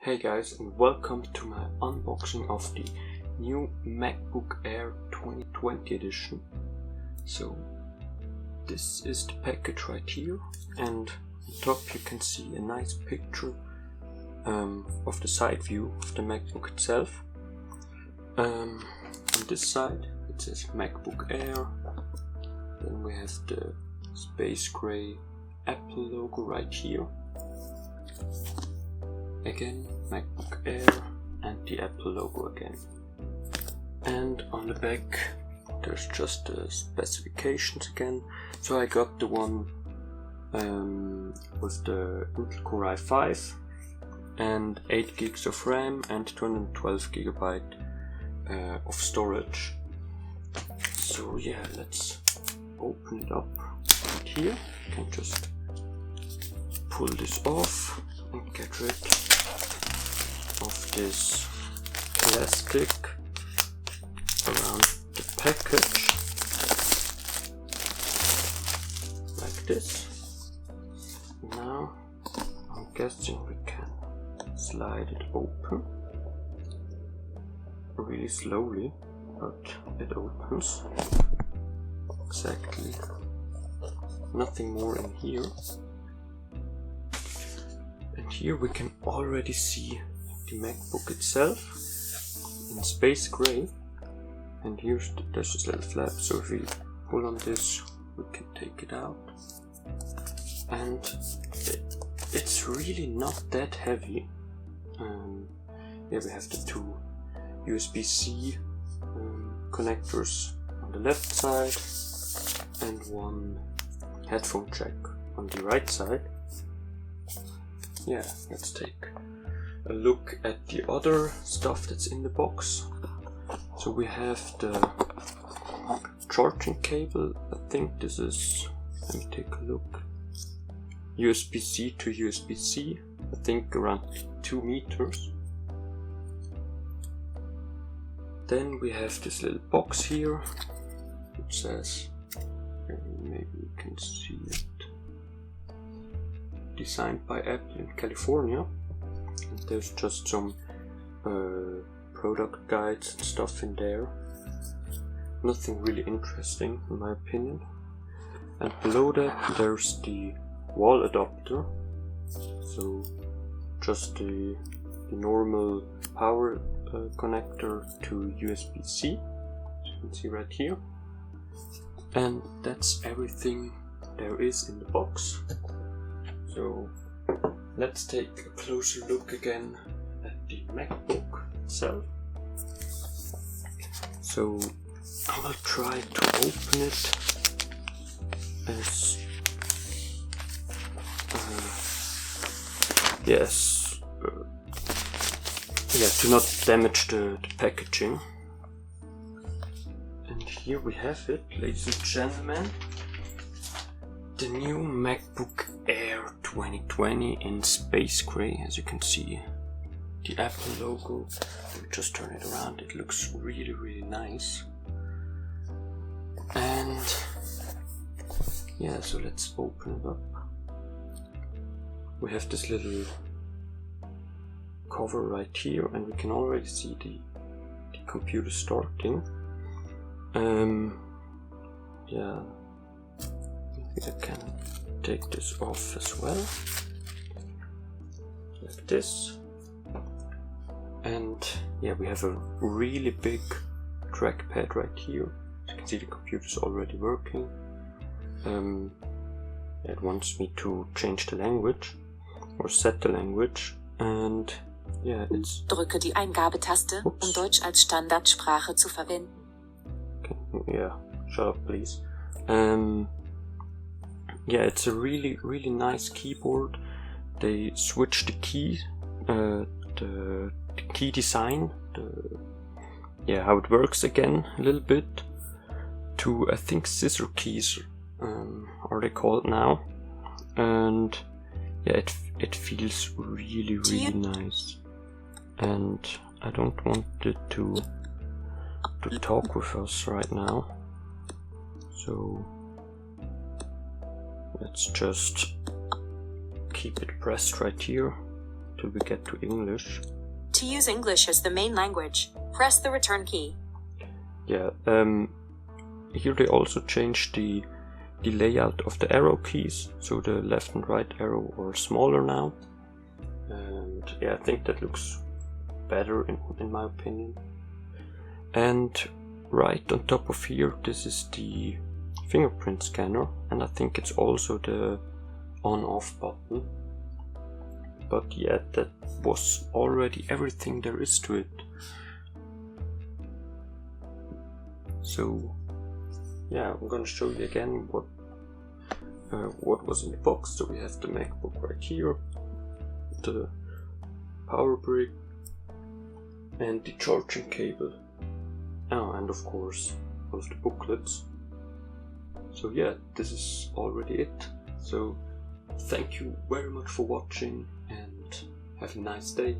Hey guys, and welcome to my unboxing of the new MacBook Air 2020 edition. So this is the package right here, and on top you can see a nice picture of the side view of the MacBook itself. On this side it says MacBook Air, then we have the space gray Apple logo right here. Again, MacBook Air and the Apple logo again. And on the back there's just the specifications again. So I got the one with the Intel Core i5 and 8 gigs of RAM and 212 gigabyte of storage. So yeah, let's open it up right here. You can just pull this off and get rid of this plastic around the package like this. Now I'm guessing we can slide it open really slowly, but it opens. Exactly, nothing more in here. And here we can already see the MacBook itself in space gray, and there's this little flap, so if we pull on this we can take it out, and it's really not that heavy. Yeah, we have the two USB-C connectors on the left side and one headphone jack on the right side. Yeah, let's take a look at the other stuff that's in the box. So we have the charging cable. I think this is, let me take a look, USB-C to USB-C, I think around 2 meters. Then we have this little box here, which says, maybe you can see it, designed by Apple in California. And there's just some product guides and stuff in there. Nothing really interesting in my opinion. And below that there's the wall adapter. So just the normal power connector to USB-C, as you can see right here. And that's everything there is in the box. So let's take a closer look again at the MacBook itself. So I will try to open it as to not damage the packaging. And here we have it, ladies and gentlemen, the new MacBook Air 2020 in space gray. As you can see, the Apple logo. Let me just turn it around. It looks really nice. And yeah, so let's open it up. We have this little cover right here, and we can already see the computer starting. Yeah, I think I can take this off as well, like this. And yeah, we have a really big trackpad right here. As you can see, the computer's already working. It wants me to change the language or set the language, and yeah, it's... Drücke die Eingabetaste, Deutsch als Standardsprache zu verwenden. Okay, yeah, shut up please. Yeah, it's a really nice keyboard. They switched the key, the key design, how it works again a little bit to, I think, scissor keys are they called now, and yeah, it feels really nice. And I don't want it to talk with us right now, so let's just keep it pressed right here till we get to English. To use English as the main language, press the return key. Yeah, here they also changed the layout of the arrow keys, so the left and right arrow are smaller now. And yeah, I think that looks better in my opinion. And right on top of here, this is the fingerprint scanner, and I think it's also the on-off button. But yeah, that was already everything there is to it. So yeah, I'm gonna show you again what was in the box. So we have the MacBook right here, the power brick, and the charging cable. Oh, and of course all of the booklets. So yeah, this is already it. So thank you very much for watching and have a nice day.